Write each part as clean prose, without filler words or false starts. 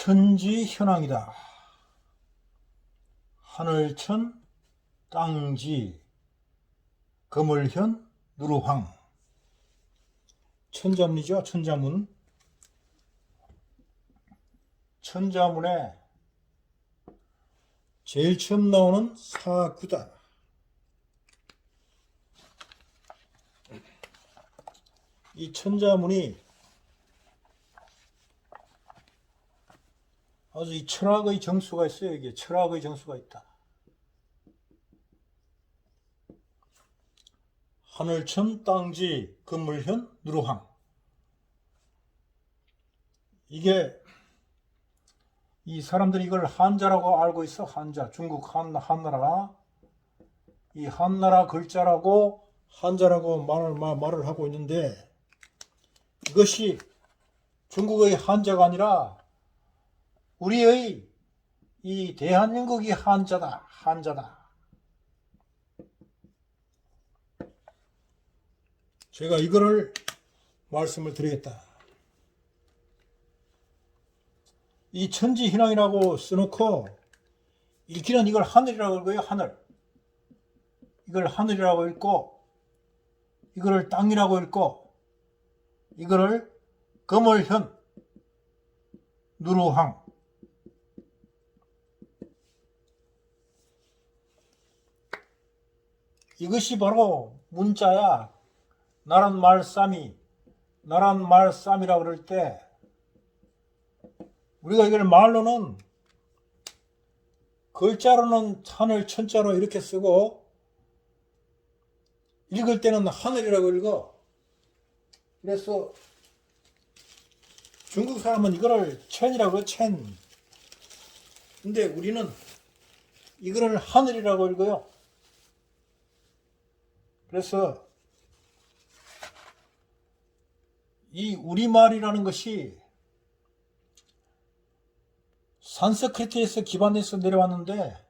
천지현황이다. 하늘천, 땅지, 거물현, 누루황. 천자문이죠. 천자문. 천자문에 제일 처음 나오는 사구다. 이 천자문이 아주 이 철학의 정수가 있어요. 이게 철학의 정수가 있다. 하늘천, 땅지, 거물현, 누루황. 이게 이 사람들이 이걸 한자라고 알고 있어. 한자. 중국 한나라. 이 한나라 글자라고 한자라고 말을 하고 있는데, 이것이 중국의 한자가 아니라 우리의 이 대한민국이 한자다. 한자다. 제가 이거를 말씀을 드리겠다. 이 천지희망이라고 써놓고 읽기는 이걸 하늘이라고 읽어요. 하늘. 이걸 하늘이라고 읽고, 이거를 땅이라고 읽고, 이거를 거물현, 누루황. 이것이 바로 문자야. 나란 말싸미, 나란 말싸미라 그럴 때 우리가 이걸 말로는 글자로는 하늘 천자로 이렇게 쓰고 읽을 때는 하늘이라고 읽어. 그래서 중국 사람은 이거를 천이라고 해요. 천. 근데 우리는 이거를 하늘이라고 읽어요. 그래서 이 우리말이라는 것이 산스크리트에서 기반해서 내려왔는데,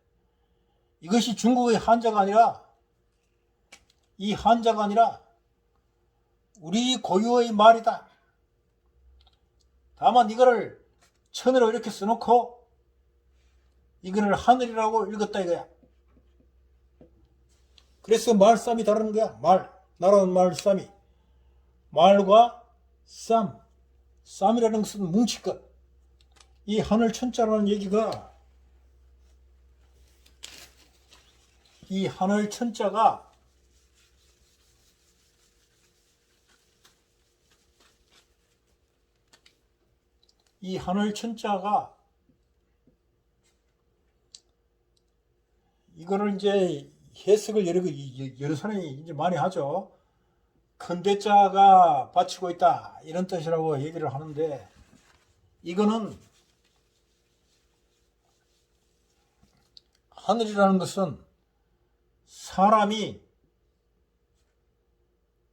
이것이 중국의 한자가 아니라, 이 한자가 아니라 우리 고유의 말이다. 다만 이거를 천으로 이렇게 써놓고 이거를 하늘이라고 읽었다 이거야. 그래서 말싸움이 다르는 거야. 나라는 말싸움이. 말과 쌈. 쌈이라는 것은 뭉칠 것. 이 하늘 천자라는 얘기가, 이 하늘 천자가 이거를 이제 해석을 여러 사람이 이제 많이 하죠. 큰 대자가 받치고 있다 이런 뜻이라고 얘기를 하는데, 이거는 하늘이라는 것은 사람이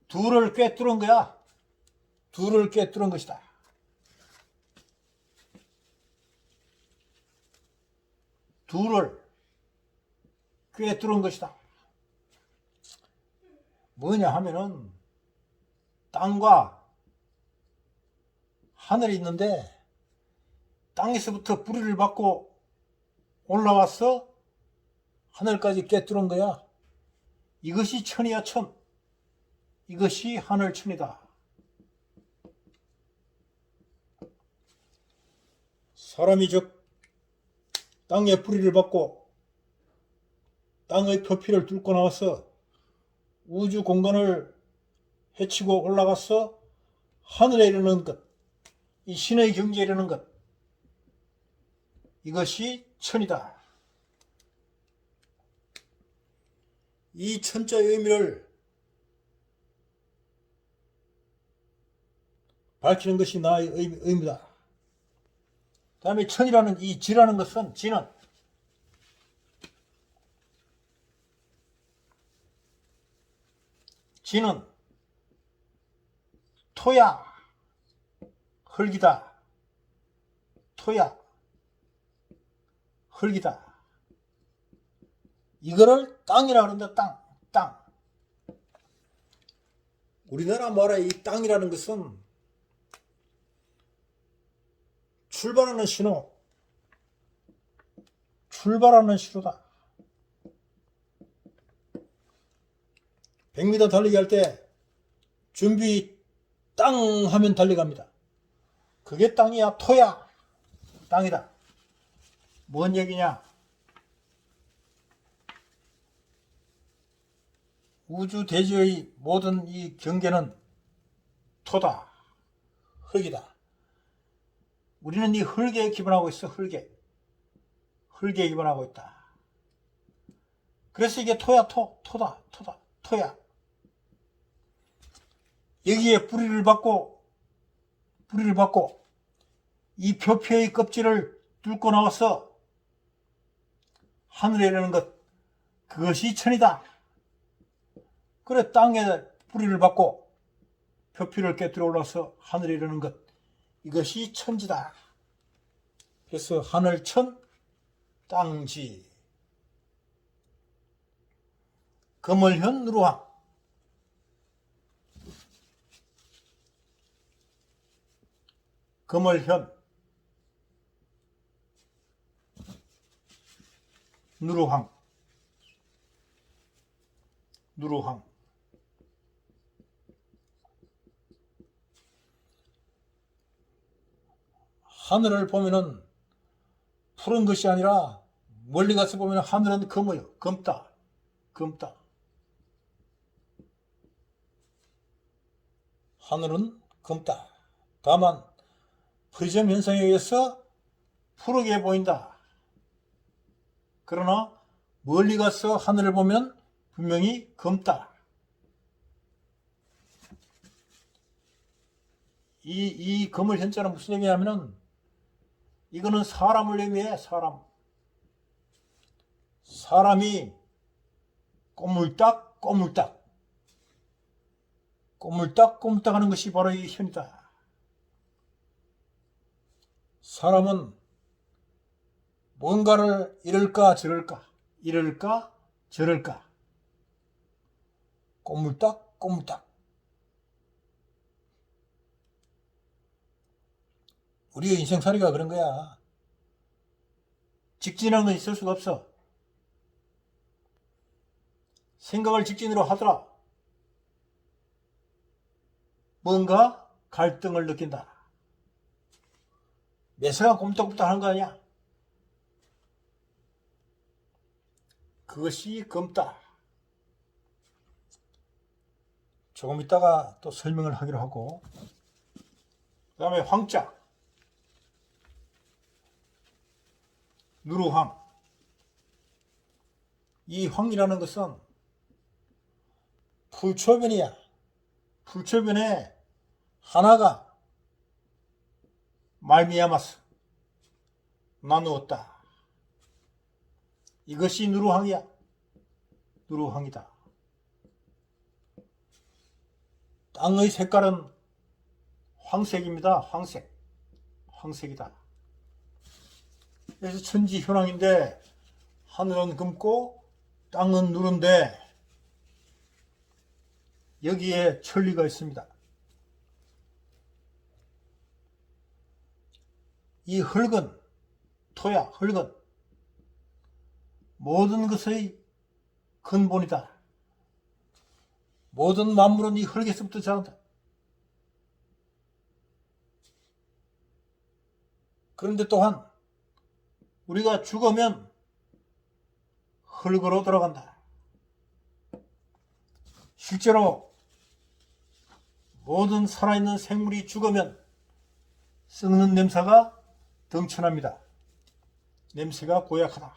둘을 꿰뚫은 거야. 둘을 꿰뚫은 것이다. 둘을 꿰뚫은 것이다. 뭐냐 하면은 땅과 하늘이 있는데, 땅에서부터 뿌리를 받고 올라와서 하늘까지 꿰뚫은 거야. 이것이 천이야. 천. 이것이 하늘천이다. 사람이 즉 땅에 뿌리를 받고 땅의 표피를 뚫고 나와서 우주 공간을 헤치고 올라가서 하늘에 이르는 것, 이 신의 경지에 이르는 것, 이것이 천이다. 이 천자의 의미를 밝히는 것이 나의 의미다. 그 다음에 천이라는 이 지라는 것은, 지는 토야, 흙이다. 토야, 흙이다. 이거를 땅이라고 그런다. 땅. 우리나라 말의 이 땅이라는 것은 출발하는 신호, 출발하는 신호다. 100m 달리기 할 때 준비 땅 하면 달려갑니다. 그게 땅이야, 토야. 땅이다. 뭔 얘기냐? 우주 대지의 모든 이 경계는 토다. 흙이다. 우리는 이 흙에 기반하고 있어. 흙에 기반하고 있다. 그래서 이게 토야. 토다. 토야. 여기에 뿌리를 받고 이 표피의 껍질을 뚫고 나와서 하늘에 이르는 것, 그것이 천이다. 그래, 땅에 뿌리를 받고 표피를 깨뜨려 올라서 하늘에 이르는 것, 이것이 천지다. 그래서 하늘천, 땅지. 금을현, 누루항. 금을현, 누루항. 하늘을 보면은 푸른 것이 아니라 멀리 가서 보면 하늘은 검어요. 검다. 하늘은 검다. 다만 프리즘 현상에 의해서 푸르게 보인다. 그러나 멀리 가서 하늘을 보면 분명히 검다. 이 검을 현자는 무슨 얘기냐면은 이거는 사람을 의미해. 사람이 꼬물딱 하는 것이 바로 이 현이다. 사람은 뭔가를 이럴까 저럴까 꼬물딱. 우리의 인생살이가 그런 거야. 직진하는 건 있을 수가 없어. 생각을 직진으로 하더라. 뭔가 갈등을 느낀다. 매사가 꼼짝꼼짝 하는 거 아니야? 그것이 검다. 조금 있다가 또 설명을 하기로 하고. 그 다음에 황자, 누루황. 이 황이라는 것은 풀초변이야. 풀초변에 하나가 말미암아서 나누었다. 이것이 누루황이야. 누루황이다. 땅의 색깔은 황색입니다. 황색이다. 그래서 천지현황인데 하늘은 검고 땅은 누른데 여기에 천리가 있습니다. 이 흙은 토야. 흙은 모든 것의 근본이다. 모든 만물은 이 흙에서부터 자란다. 그런데 또한 우리가 죽으면 흙으로 돌아간다. 실제로 모든 살아있는 생물이 죽으면 썩는 냄새가 덩쳐납니다. 냄새가 고약하다.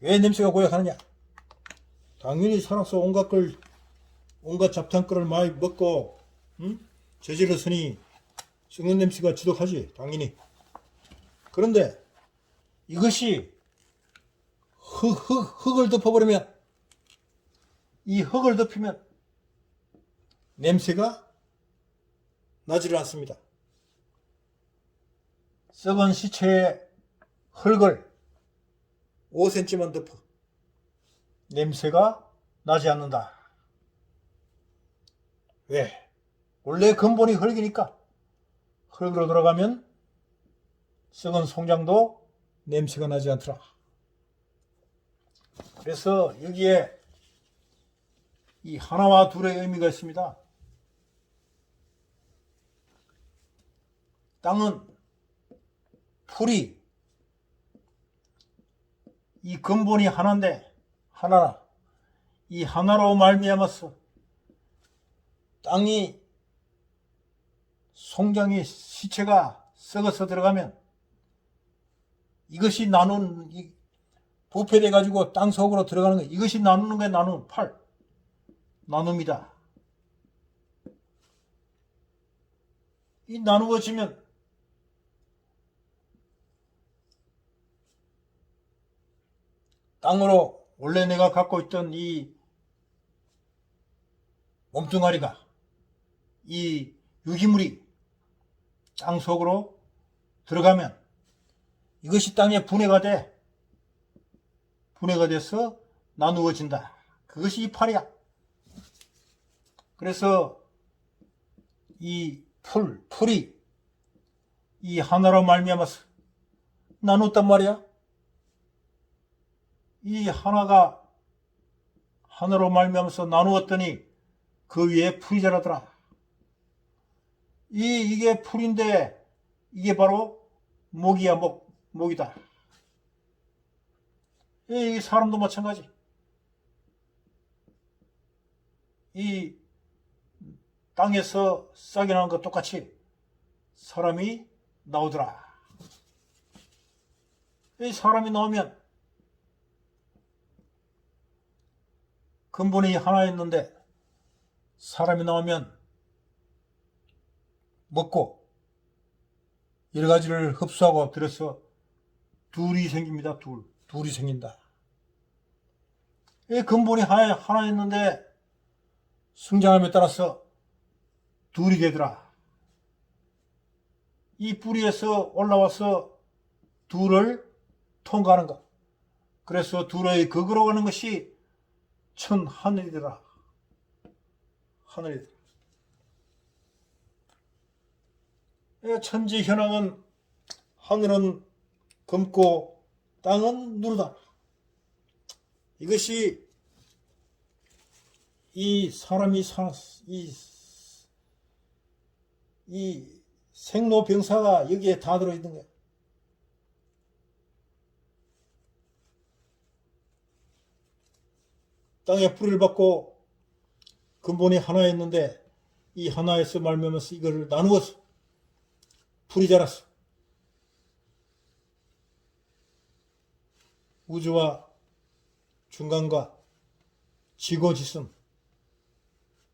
왜 냄새가 고약하느냐? 당연히 살아서 온갖 잡탕거를 많이 먹고 저질렀으니 썩는 냄새가 지독하지. 당연히. 그런데 이것이 흙을 덮어버리면, 이 흙을 덮으면 냄새가 나지를 않습니다. 썩은 시체의 흙을 5cm만 덮어 냄새가 나지 않는다. 왜? 원래 근본이 흙이니까. 흙으로 들어가면 썩은 송장도 냄새가 나지 않더라. 그래서 여기에 이 하나와 둘의 의미가 있습니다. 땅은 풀이 이 근본이 하나인데 하나라. 이 하나로 말미암아서 땅이 송장이 시체가 썩어서 들어가면 이것이 부패돼 가지고 땅 속으로 들어가는 거, 이것이 나누는 게 나누는 팔 나눔이다. 이 나누어지면 땅으로 원래 내가 갖고 있던 이 몸뚱아리가, 이 유기물이 땅 속으로 들어가면 이것이 땅에 분해가 돼서 나누어진다. 그것이 이 팔이야. 그래서 이 풀이 이 하나로 말미암아서 나눴단 말이야. 이 하나가 하나로 말미암아서 나누었더니 그 위에 풀이 자라더라. 이게 풀인데 이게 바로 목이야. 목이다. 이 사람도 마찬가지. 이 땅에서 싹이 나는 것 똑같이 사람이 나오더라. 이 사람이 나오면 근본이 하나였는데 사람이 나오면 먹고 여러 가지를 흡수하고 들어서 둘이 생깁니다. 둘이 생긴다. 이 근본이 하나였는데 성장함에 따라서 둘이 되더라. 이 뿌리에서 올라와서 둘을 통과하는 것. 그래서 둘의 극으로 가는 것이 천 하늘이더라. 하늘이더라. 천지 현황은 하늘은 검고 땅은 누르다. 이것이 이 사람이 이 생로병사가 여기에 다 들어있는 거야. 땅에 뿌리를 받고 근본이 하나였는데 이 하나에서 말미암아서 이거를 나누어서 풀이 자랐어. 우주와 중간과 지고지순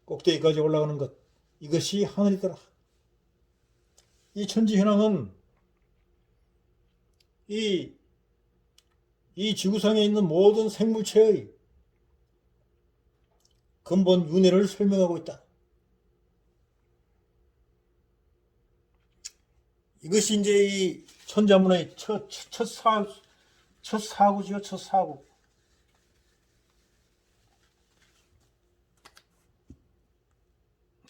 꼭대기까지 올라가는 것, 이것이 하늘이더라. 이 천지현황은 이 지구상에 있는 모든 생물체의 근본 윤회를 설명하고 있다. 이것이 이제 이 천자문의 첫 사구지요. 첫 사구.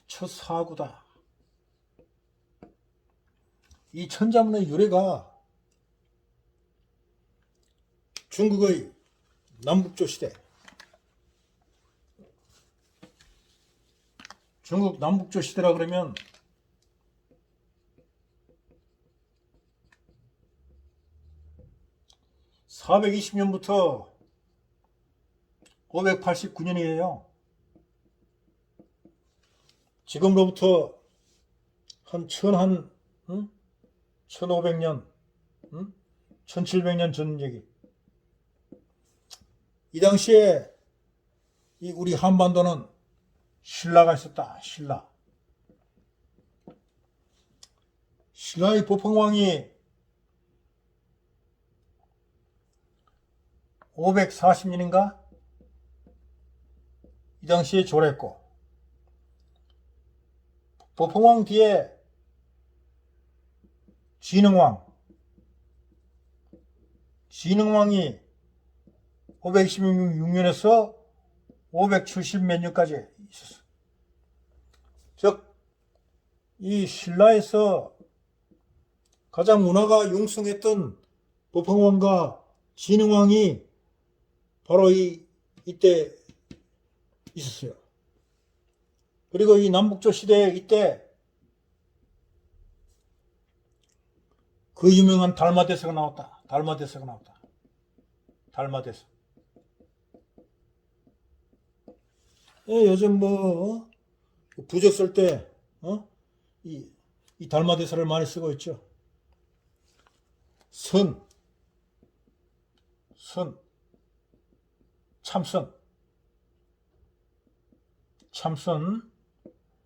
첫 사구다. 이 천자문의 유래가 중국의 남북조 시대, 중국 남북조 시대라 그러면 (420년부터) 589년이에요. 지금으로부터 한 1500년, 1700년 전 얘기. 이 당시에 우리 한반도는 신라가 있었다. 신라의 보펑왕이 540년인가? 이 당시에 졸했고, 보펑왕 뒤에 진흥왕이 516년에서 570 몇 년까지 있었어. 즉, 이 신라에서 가장 문화가 융성했던 법흥왕과 진흥왕이 바로 이때 있었어요. 그리고 이 남북조 시대에 이때 그 유명한 달마대서가 나왔다. 달마대서가 나왔다. 달마대서. 요즘 뭐 부적 쓸 때 이 달마대서를 많이 쓰고 있죠. 선, 참선,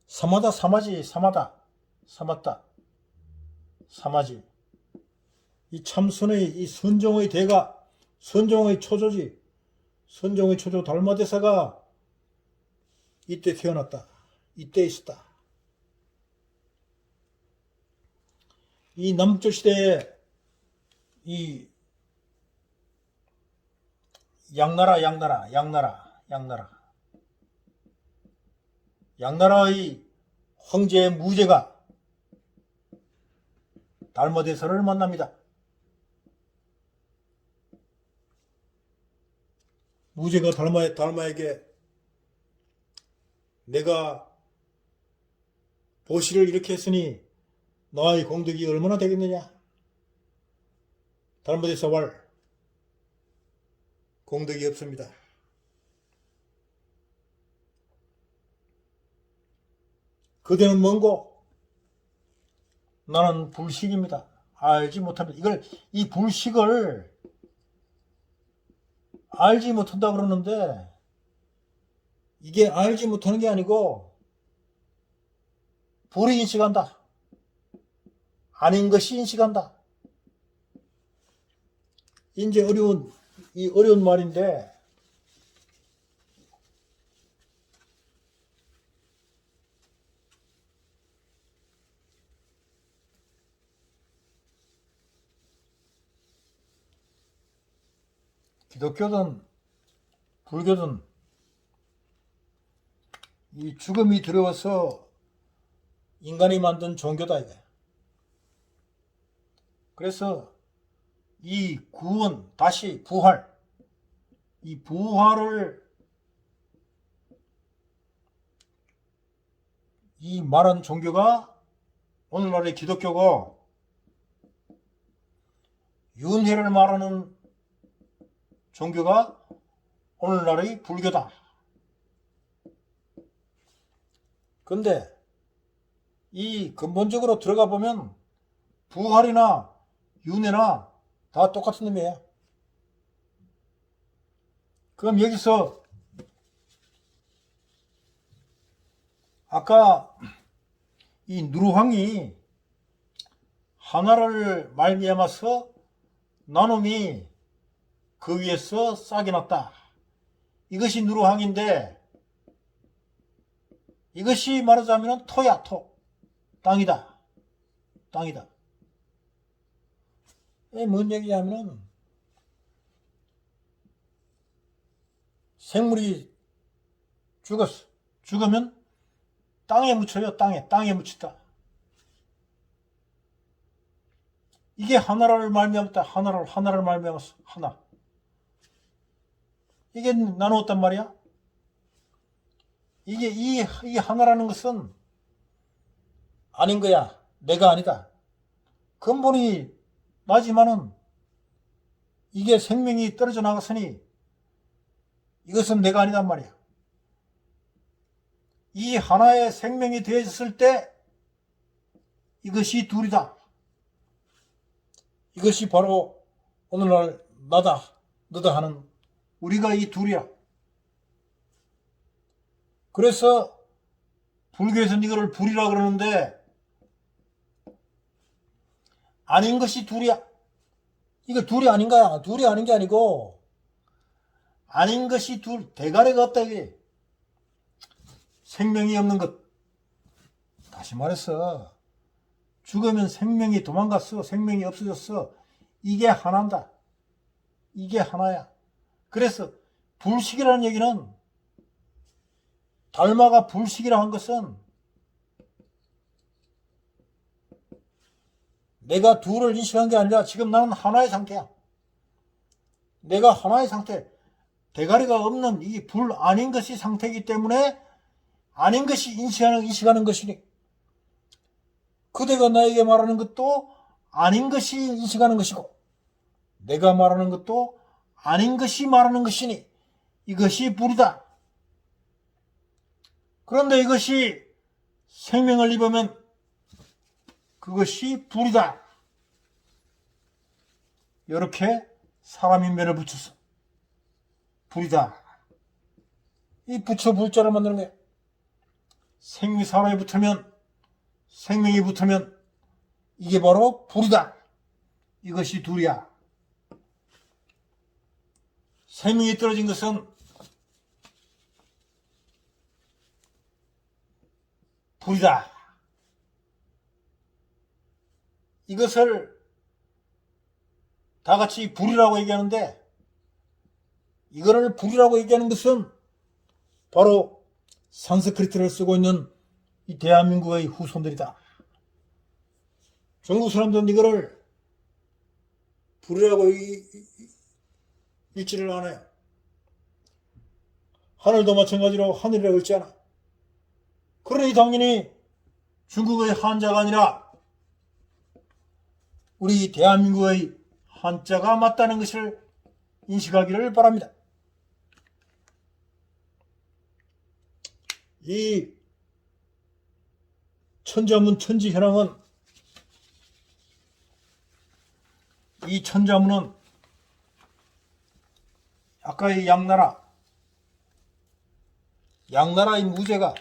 사마다, 사마다, 사마지. 이 참선의 이 선종의 대가, 선종의 초조지, 선종의 초조 달마대사가 이때 태어났다. 이때 있었다. 이 남북조 시대에 이 양나라의 황제 무제가 달마대사를 만납니다. 무제가 달마에게 내가 보시를 이렇게 했으니 너의 공덕이 얼마나 되겠느냐? 달마대사 왈 공덕이 없습니다. 그대는 뭔고? 나는 불식입니다. 알지 못합니다. 이 불식을 알지 못한다 그러는데 이게 알지 못하는 게 아니고 불이 인식한다. 아닌 것이 인식한다. 이제 어려운 말인데 기독교든 불교든 이 죽음이 두려워서 인간이 만든 종교다 이게. 그래서 이 구원 다시 부활 이 부활을 이 말한 종교가 오늘날의 기독교고 윤회를 말하는 종교가 오늘날의 불교다. 근데 이 근본적으로 들어가 보면 부활이나 윤회나 다 똑같은 놈이에요. 그럼 여기서 아까 이 누르황이 하나를 말미암아서 나눔이 그 위에서 싹이 났다. 이것이 누르황인데 이것이 말하자면 토야, 토. 땅이다. 땅이다. 뭔 얘기냐면 생물이 죽었어. 죽으면 땅에 묻혀요. 땅에 묻히다. 이게 하나를 말미암았다. 하나를 말미암았어. 하나. 이게 나누었단 말이야. 이게 이 하나라는 것은 아닌 거야. 내가 아니다. 근본이 나지만은 이게 생명이 떨어져 나갔으니 이것은 내가 아니단 말이야. 이 하나의 생명이 되어졌을 때 이것이 둘이다. 이것이 바로 오늘날 나다, 너다 하는 우리가 이 둘이야. 그래서 불교에서는 이거를 불이라 그러는데 아닌 것이 둘이야. 이거 둘이 아닌 거야. 둘이 아닌 게 아니고 아닌 것이 둘. 대가리가 없다 이게. 생명이 없는 것. 다시 말해서 죽으면 생명이 도망갔어. 생명이 없어졌어. 이게 하나다. 이게 하나야. 그래서 불식이라는 얘기는 달마가 불식이라 한 것은 내가 둘을 인식한 게 아니라 지금 나는 하나의 상태야. 내가 하나의 상태. 대가리가 없는 이 불 아닌 것이 상태이기 때문에 아닌 것이 인식하는 것이니, 그대가 나에게 말하는 것도 아닌 것이 인식하는 것이고, 내가 말하는 것도 아닌 것이 말하는 것이니 이것이 불이다. 그런데 이것이 생명을 입으면 그것이 불이다. 이렇게 사람 인면을 붙여서 불이다. 이 붙여 불자를 만드는 거야. 사람이 붙으면, 생명이 붙으면 이게 바로 불이다. 이것이 둘이야. 생명이 떨어진 것은 불이다. 이것을 다 같이 불이라고 얘기하는데, 이거를 불이라고 얘기하는 것은 바로 산스크리트를 쓰고 있는 이 대한민국의 후손들이다. 중국 사람들은 이거를 불이라고 읽지를 않아요. 하늘도 마찬가지로 하늘이라고 읽지 않아. 그러니 당연히 중국의 한자가 아니라 우리 대한민국의 한자가 맞다는 것을 인식하기를 바랍니다. 이 천자문 천지현황은, 이 천자문은 아까의 양나라의 무제가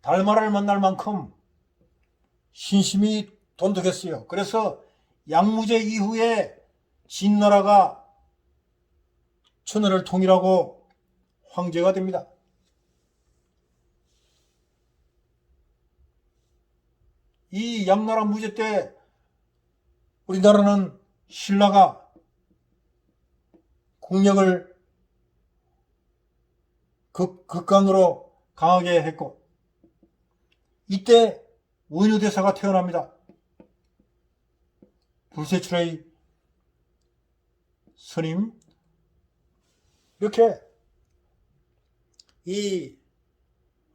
달마를 만날 만큼 신심이 돈독했어요. 그래서 양무제 이후에 진나라가 천하를 통일하고 황제가 됩니다. 이 양나라 무제 때 우리나라는 신라가 국력을 극강으로 강하게 했고, 이때 원효대사가 태어납니다. 불세출의 스님. 이렇게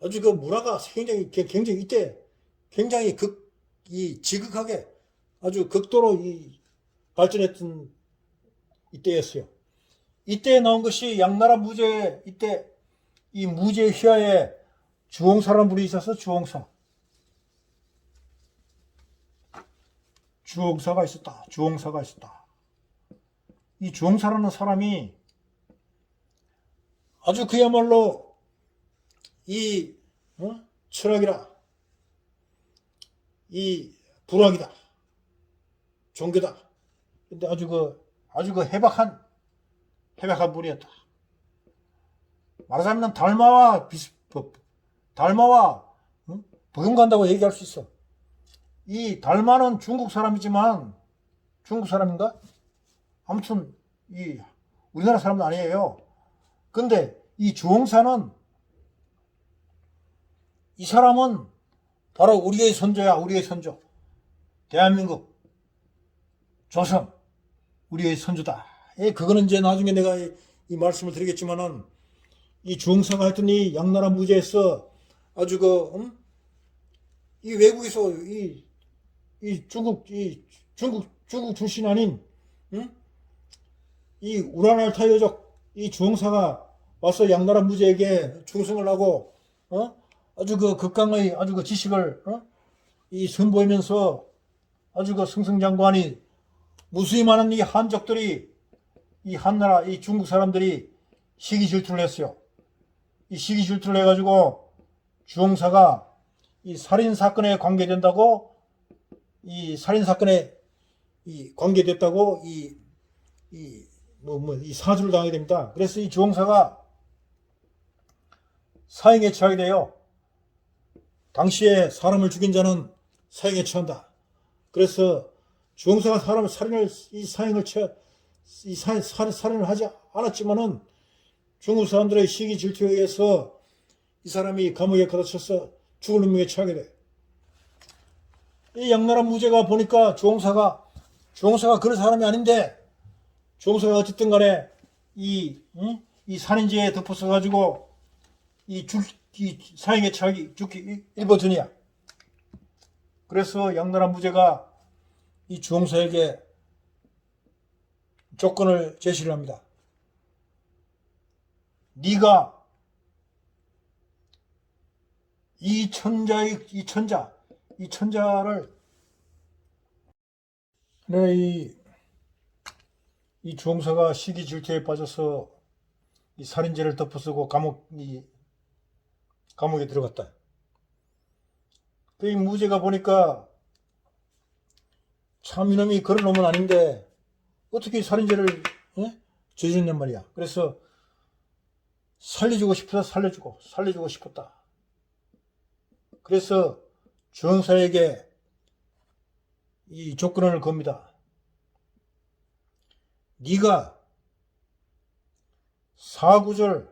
아주 그 문화가 굉장히 이때 굉장히 지극하게 아주 극도로 발전했던 이때였어요. 이때 나온 것이 양나라 무제, 이때 이 무제 휘하에 주홍사라는 분이 있어서 주홍사가 있었다. 이 주홍사라는 사람이 아주 그야말로 철학이라, 불학이다, 종교다. 근데 아주 그 해박한 분이었다. 말하자면 달마와 버금간다고 얘기할 수 있어. 이 달마는 중국 사람이지만, 중국 사람인가? 아무튼 우리나라 사람은 아니에요. 근데 이 주홍사는, 이 사람은 바로 우리의 선조야. 우리의 선조. 대한민국, 조선, 우리의 선조다. 그거는 이제 나중에 내가 이 말씀을 드리겠지만은, 이 주홍사가 하여튼 이 양나라 무제에서 아주 이 외국에서 중국 출신 아닌, 이 우라날타여족 이 주홍사가 와서 양나라 무제에게 충성을 하고, 아주 그 극강의 아주 그 지식을 선보이면서 아주 그 승승장구하니, 무수히 많은 이 한족들이, 이 한나라 이 중국 사람들이 시기 질투를 했어요. 이 시기 질투를 해가지고 주홍사가 이 살인 사건에 관계된다고, 이 살인 사건에 관계됐다고 이 사주를 당하게 됩니다. 그래서 이 주홍사가 사형에 처하게 돼요. 당시에 사람을 죽인 자는 사형에 처한다. 그래서 주홍사가 살인을 하지 않았지만은 중국 사람들의 시기 질투에 의해서 이 사람이 감옥에 가둬쳐서 죽을 운명에 처하게 돼. 이 양나라 무죄가 보니까 주홍사가 그런 사람이 아닌데, 주홍사가 어쨌든 간에 이 살인죄에 덮어서 가지고 이 사형에 처하기 죽기 일보 전이야. 그래서 양나라 무죄가 이 주홍사에게 조건을 제시를 합니다. 네가 이 천자를 이 주홍사가 시기 질투에 빠져서 이 살인죄를 덮어쓰고 감옥에 들어갔다. 이 무죄가 보니까 참 이놈이 그런 놈은 아닌데 어떻게 살인죄를 저질렀냔 말이야. 그래서 살려주고 싶어서 살려주고 싶었다. 그래서 주홍사에게 이 조건을 겁니다. 네가 사구절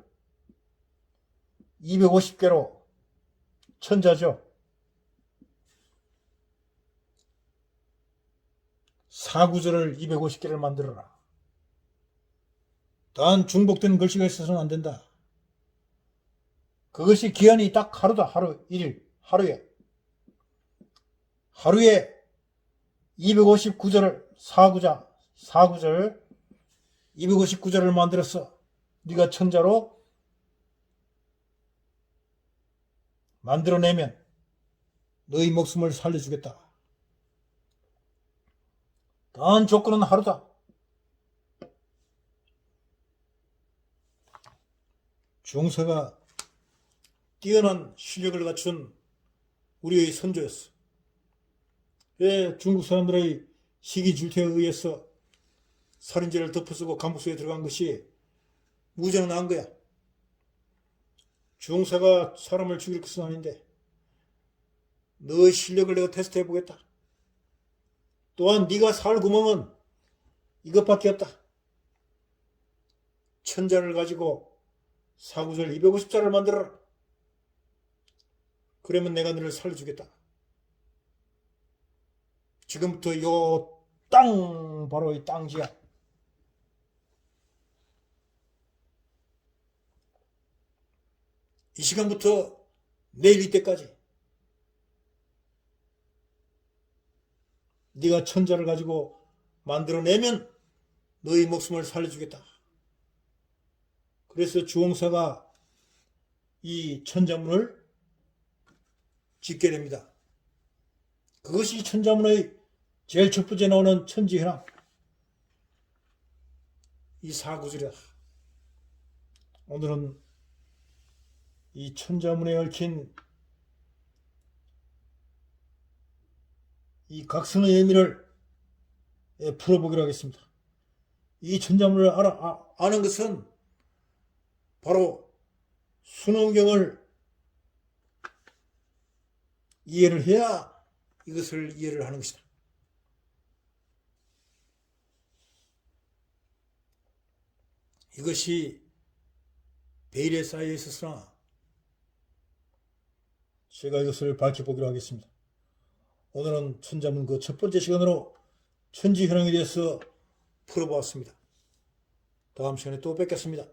250개로 천자죠. 사구절을 250개를 만들어라. 단 중복된 글씨가 있어서는 안 된다. 그것이 기한이 딱 하루다. 하루 1일. 하루에 259절을 사구절 259절을 만들어서 네가 천자로 만들어내면 너의 목숨을 살려주겠다. 단 조건은 하루다. 주홍사가 뛰어난 실력을 갖춘 우리의 선조였어. 왜 중국 사람들의 시기 질투에 의해서 살인죄를 덮어쓰고 감옥소에 들어간 것이 무죄는 나은 거야. 주홍사가 사람을 죽일 것은 아닌데 너의 실력을 내가 테스트해 보겠다. 또한 네가 살 구멍은 이것밖에 없다. 천자를 가지고 사구절 250자를 만들어라. 그러면 내가 너를 살려주겠다. 지금부터 요 땅, 바로 이 땅지야. 이 시간부터 내일 이때까지 네가 천자를 가지고 만들어내면 너의 목숨을 살려주겠다. 그래서 주홍사가 이 천자문을 짓게 됩니다. 그것이 천자문의 제일 첫 번째 나오는 천지현황, 이 사구절이다. 오늘은 이 천자문에 얽힌 이 각성의 의미를 풀어보기로 하겠습니다. 이 천자문을 아는 것은 바로 순원경을 이해를 해야 이것을 이해를 하는 것이다. 이것이 베일에 쌓여 있었으나 제가 이것을 밝혀보기로 하겠습니다. 오늘은 천자문 그 첫 번째 시간으로 천지현황에 대해서 풀어보았습니다. 다음 시간에 또 뵙겠습니다.